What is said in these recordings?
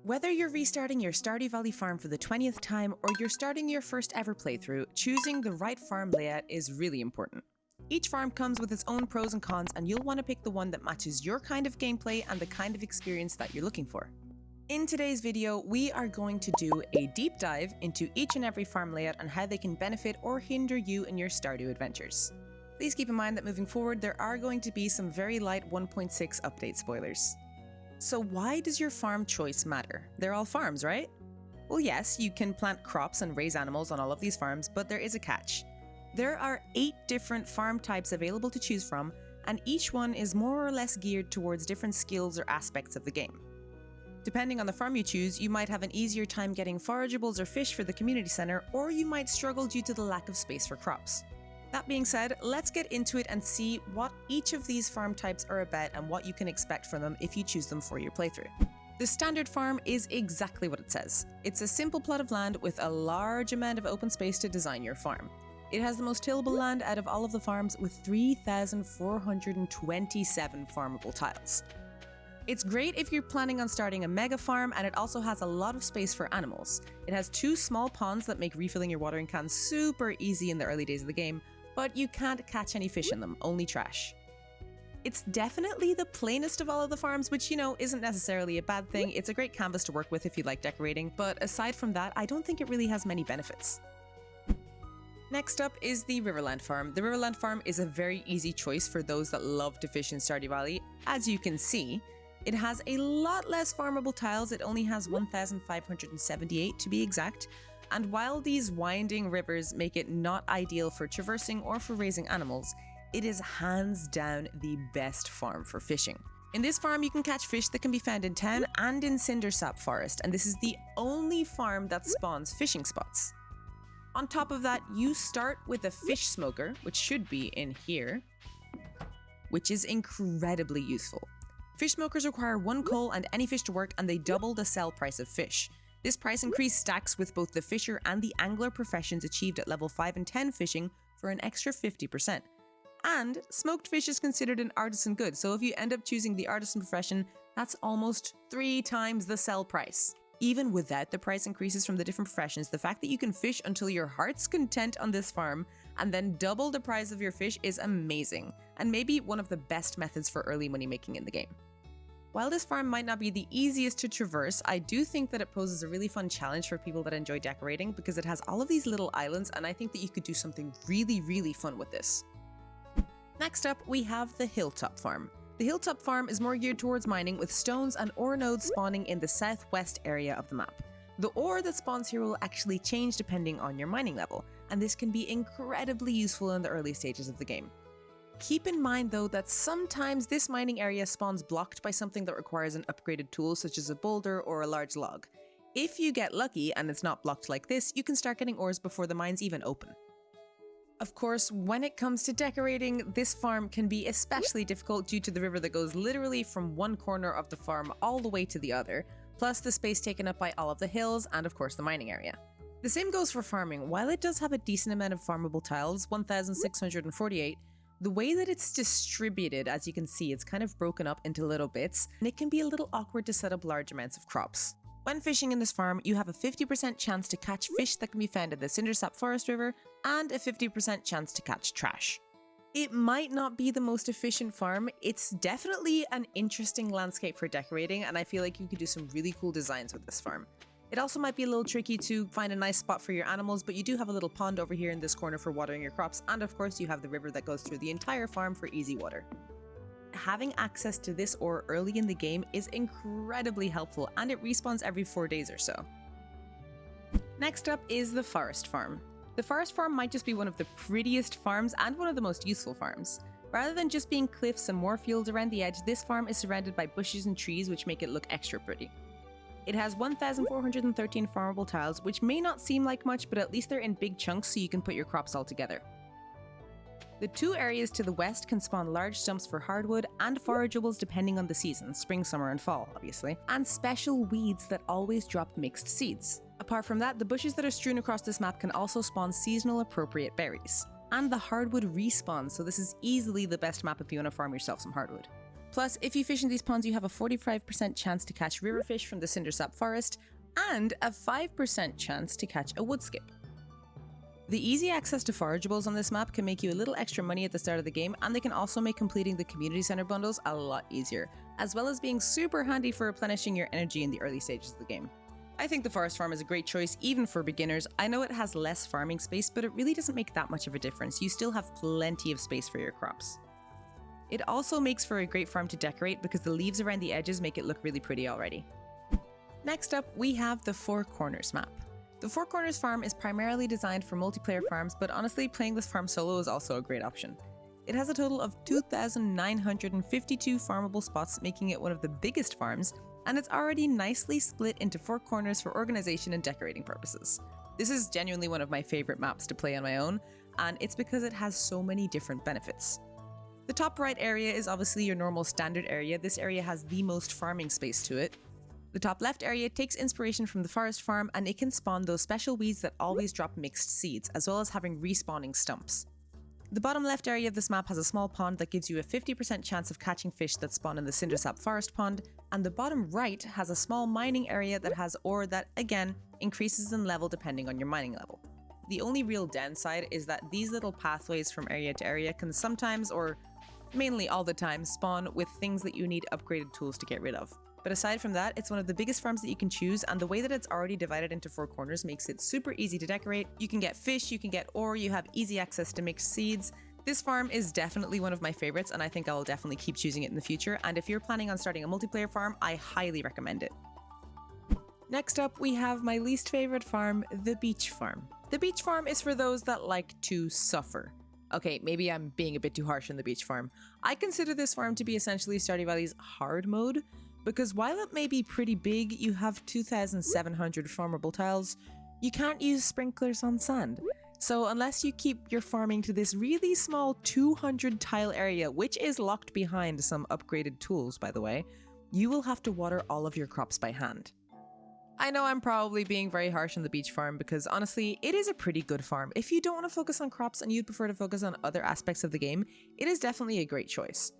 Whether you're restarting your Stardew Valley farm for the 20th time or you're starting your first ever playthrough, choosing the right farm layout is really important. Each farm comes with its own pros and cons, and you'll want to pick the one that matches your kind of gameplay and the kind of experience that you're looking for. In today's video, we are going to do a deep dive into each and every farm layout and how they can benefit or hinder you in your Stardew adventures. Please keep in mind that moving forward, there are going to be some very light 1.6 update spoilers. So why does your farm choice matter? They're all farms, right? Well, yes, you can plant crops and raise animals on all of these farms, but there is a catch. There are 8 different farm types available to choose from, and each one is more or less geared towards different skills or aspects of the game. Depending on the farm you choose, you might have an easier time getting forageables or fish for the community center, or you might struggle due to the lack of space for crops. That being said, let's get into it and see what each of these farm types are about and what you can expect from them if you choose them for your playthrough. The standard farm is exactly what it says. It's a simple plot of land with a large amount of open space to design your farm. It has the most tillable land out of all of the farms with 3,427 farmable tiles. It's great if you're planning on starting a mega farm, and it also has a lot of space for animals. It has 2 small ponds that make refilling your watering can super easy in the early days of the game, but you can't catch any fish in them, only trash. It's definitely the plainest of all of the farms, which, isn't necessarily a bad thing. It's a great canvas to work with if you like decorating, but aside from that, I don't think it really has many benefits. Next up is the Riverland Farm. The Riverland Farm is a very easy choice for those that love to fish in Stardew Valley. As you can see, it has a lot less farmable tiles. It only has 1,578 to be exact. And while these winding rivers make it not ideal for traversing or for raising animals, it is hands down the best farm for fishing. In this farm, you can catch fish that can be found in town and in Cindersap Forest, and this is the only farm that spawns fishing spots. On top of that, you start with a fish smoker, which should be in here, which is incredibly useful. Fish smokers require 1 coal and any fish to work, and they double the sell price of fish. This price increase stacks with both the fisher and the angler professions achieved at level 5 and 10 fishing for an extra 50%. And smoked fish is considered an artisan good, so if you end up choosing the artisan profession, that's almost 3 times the sell price. Even without the price increases from the different professions, the fact that you can fish until your heart's content on this farm and then double the price of your fish is amazing, and maybe one of the best methods for early money making in the game. While this farm might not be the easiest to traverse, I do think that it poses a really fun challenge for people that enjoy decorating because it has all of these little islands, and I think that you could do something really fun with this. Next up, we have the Hilltop Farm. The Hilltop Farm is more geared towards mining, with stones and ore nodes spawning in the southwest area of the map. The ore that spawns here will actually change depending on your mining level, and this can be incredibly useful in the early stages of the game. Keep in mind though that sometimes this mining area spawns blocked by something that requires an upgraded tool such as a boulder or a large log. If you get lucky and it's not blocked like this, you can start getting ores before the mines even open. Of course, when it comes to decorating, this farm can be especially difficult due to the river that goes literally from one corner of the farm all the way to the other, plus the space taken up by all of the hills and of course the mining area. The same goes for farming. While it does have a decent amount of farmable tiles, 1,648, the way that it's distributed, as you can see, it's kind of broken up into little bits, and it can be a little awkward to set up large amounts of crops. When fishing in this farm, you have a 50% chance to catch fish that can be found in the Cindersap Forest River, and a 50% chance to catch trash. It might not be the most efficient farm, it's definitely an interesting landscape for decorating, and I feel like you could do some really cool designs with this farm. It also might be a little tricky to find a nice spot for your animals, but you do have a little pond over here in this corner for watering your crops, and of course you have the river that goes through the entire farm for easy water. Having access to this ore early in the game is incredibly helpful, and it respawns every 4 days or so. Next up is the Forest Farm. The Forest Farm might just be one of the prettiest farms and one of the most useful farms. Rather than just being cliffs and more fields around the edge, this farm is surrounded by bushes and trees which make it look extra pretty. It has 1,413 farmable tiles, which may not seem like much, but at least they're in big chunks so you can put your crops all together. The 2 areas to the west can spawn large stumps for hardwood and forageables depending on the season, spring, summer and fall obviously, and special weeds that always drop mixed seeds. Apart from that, the bushes that are strewn across this map can also spawn seasonal appropriate berries. And the hardwood respawns, so this is easily the best map if you want to farm yourself some hardwood. Plus, if you fish in these ponds, you have a 45% chance to catch river fish from the cindersap forest, and a 5% chance to catch a wood skip. The easy access to forageables on this map can make you a little extra money at the start of the game, and they can also make completing the community center bundles a lot easier, as well as being super handy for replenishing your energy in the early stages of the game. I think the forest farm is a great choice even for beginners. I know it has less farming space, but it really doesn't make that much of a difference. You still have plenty of space for your crops. It also makes for a great farm to decorate because the leaves around the edges make it look really pretty already. Next up, we have the Four Corners map. The Four Corners farm is primarily designed for multiplayer farms, but honestly, playing this farm solo is also a great option. It has a total of 2,952 farmable spots, making it one of the biggest farms, and it's already nicely split into 4 corners for organization and decorating purposes. This is genuinely one of my favorite maps to play on my own, and it's because it has so many different benefits. The top right area is obviously your normal standard area. This area has the most farming space to it. The top left area takes inspiration from the forest farm, and it can spawn those special weeds that always drop mixed seeds, as well as having respawning stumps. The bottom left area of this map has a small pond that gives you a 50% chance of catching fish that spawn in the cindersap forest pond, and the bottom right has a small mining area that has ore that, again, increases in level depending on your mining level. The only real downside is that these little pathways from area to area can sometimes, or mainly all the time, spawn with things that you need upgraded tools to get rid of. But aside from that, it's one of the biggest farms that you can choose, and the way that it's already divided into 4 corners makes it super easy to decorate. You can get fish, you can get ore, you have easy access to mixed seeds. This farm is definitely one of my favorites, and I think I will definitely keep choosing it in the future, and if you're planning on starting a multiplayer farm, I highly recommend it. Next up, we have my least favorite farm, the beach farm. The beach farm is for those that like to suffer. Okay, maybe I'm being a bit too harsh on the beach farm. I consider this farm to be essentially Stardew Valley's hard mode, because while it may be pretty big, you have 2,700 farmable tiles, you can't use sprinklers on sand. So unless you keep your farming to this really small 200 tile area, which is locked behind some upgraded tools by the way, you will have to water all of your crops by hand. I know I'm probably being very harsh on the beach farm because honestly, it is a pretty good farm. If you don't want to focus on crops and you'd prefer to focus on other aspects of the game, it is definitely a great choice.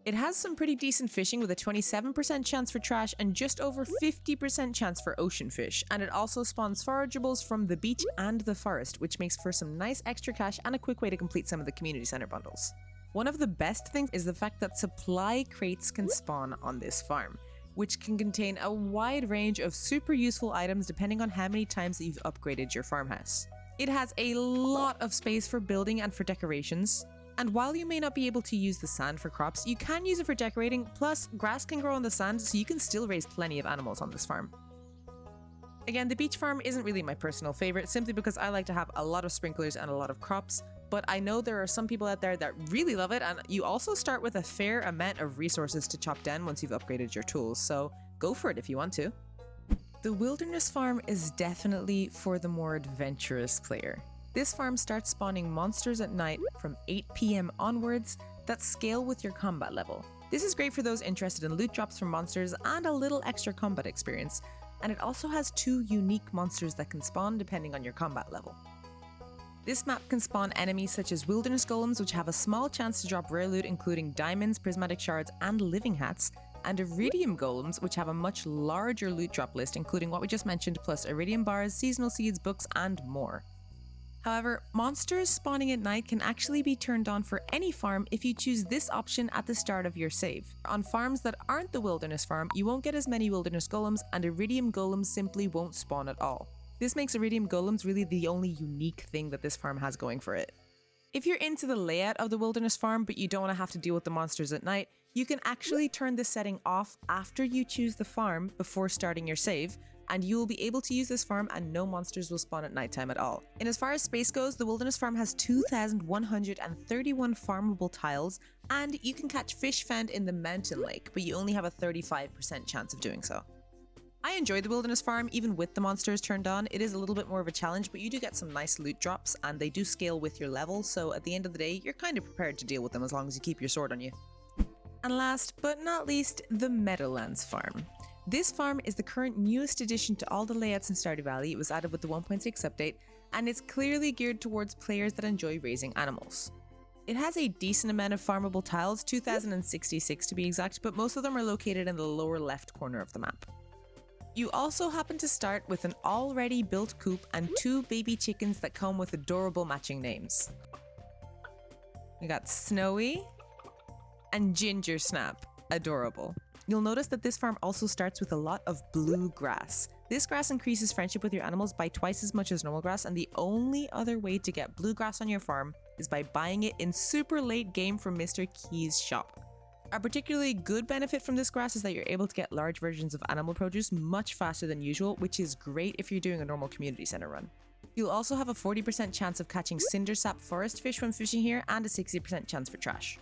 It has some pretty decent fishing with a 27% chance for trash and just over 50% chance for ocean fish, and it also spawns forageables from the beach and the forest, which makes for some nice extra cash and a quick way to complete some of the community center bundles. One of the best things is the fact that supply crates can spawn on this farm, which can contain a wide range of super useful items depending on how many times that you've upgraded your farmhouse. It has a lot of space for building and for decorations. And while you may not be able to use the sand for crops, you can use it for decorating, plus grass can grow on the sand so you can still raise plenty of animals on this farm. Again, the beach farm isn't really my personal favorite simply because I like to have a lot of sprinklers and a lot of crops, but I know there are some people out there that really love it, and you also start with a fair amount of resources to chop down once you've upgraded your tools, so go for it if you want to. The wilderness farm is definitely for the more adventurous player. This farm starts spawning monsters at night from 8 PM onwards that scale with your combat level. This is great for those interested in loot drops from monsters and a little extra combat experience, and it also has 2 unique monsters that can spawn depending on your combat level. This map can spawn enemies such as wilderness golems, which have a small chance to drop rare loot including diamonds, prismatic shards, and living hats, and iridium golems, which have a much larger loot drop list including what we just mentioned, plus iridium bars, seasonal seeds, books, and more. However, monsters spawning at night can actually be turned on for any farm if you choose this option at the start of your save. On farms that aren't the wilderness farm, you won't get as many wilderness golems, and iridium golems simply won't spawn at all. This makes iridium golems really the only unique thing that this farm has going for it. If you're into the layout of the wilderness farm but you don't want to have to deal with the monsters at night, you can actually turn this setting off after you choose the farm before starting your save, and you will be able to use this farm and no monsters will spawn at nighttime at all. And as far as space goes, the wilderness farm has 2,131 farmable tiles, and you can catch fish found in the mountain lake, but you only have a 35% chance of doing so. I enjoy the wilderness farm even with the monsters turned on. It is a little bit more of a challenge, but you do get some nice loot drops and they do scale with your level, so at the end of the day, you're kind of prepared to deal with them as long as you keep your sword on you. And last but not least, the Meadowlands Farm. This farm is the current newest addition to all the layouts in Stardew Valley. It was added with the 1.6 update, and it's clearly geared towards players that enjoy raising animals. It has a decent amount of farmable tiles, 2066 to be exact, but most of them are located in the lower left corner of the map. You also happen to start with an already built coop and 2 baby chickens that come with adorable matching names. We got Snowy and Ginger Snap. Adorable. You'll notice that this farm also starts with a lot of blue grass. This grass increases friendship with your animals by twice as much as normal grass, and the only other way to get blue grass on your farm is by buying it in super late game from Mr. Key's shop. A particularly good benefit from this grass is that you're able to get large versions of animal produce much faster than usual, which is great if you're doing a normal community center run. You'll also have a 40% chance of catching cindersap forest fish when fishing here and a 60% chance for trash.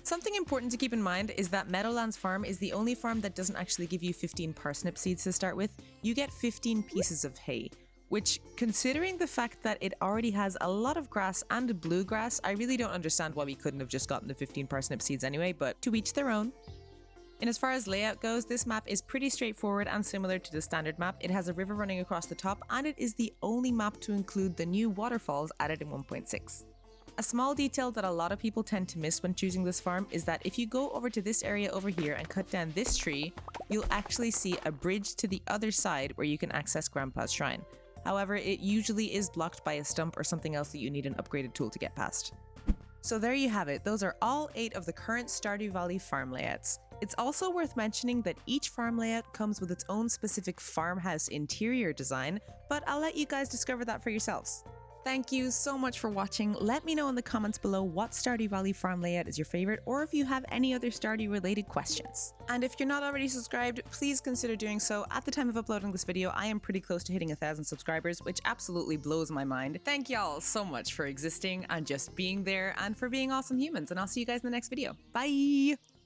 Something important to keep in mind is that Meadowlands Farm is the only farm that doesn't actually give you 15 parsnip seeds to start with. You get 15 pieces of hay, which, considering the fact that it already has a lot of grass and bluegrass, I really don't understand why we couldn't have just gotten the 15 parsnip seeds anyway, but to each their own. And as far as layout goes, this map is pretty straightforward and similar to the standard map. It has a river running across the top, and it is the only map to include the new waterfalls added in 1.6. A small detail that a lot of people tend to miss when choosing this farm is that if you go over to this area over here and cut down this tree, you'll actually see a bridge to the other side where you can access Grandpa's shrine. However, it usually is blocked by a stump or something else that you need an upgraded tool to get past. So there you have it, those are all 8 of the current Stardew Valley farm layouts. It's also worth mentioning that each farm layout comes with its own specific farmhouse interior design, but I'll let you guys discover that for yourselves. Thank you so much for watching. Let me know in the comments below what Stardew Valley farm layout is your favorite, or if you have any other Stardew related questions. And if you're not already subscribed, please consider doing so. At the time of uploading this video, I am pretty close to hitting 1,000 subscribers, which absolutely blows my mind. Thank y'all so much for existing and just being there and for being awesome humans, and I'll see you guys in the next video. Bye!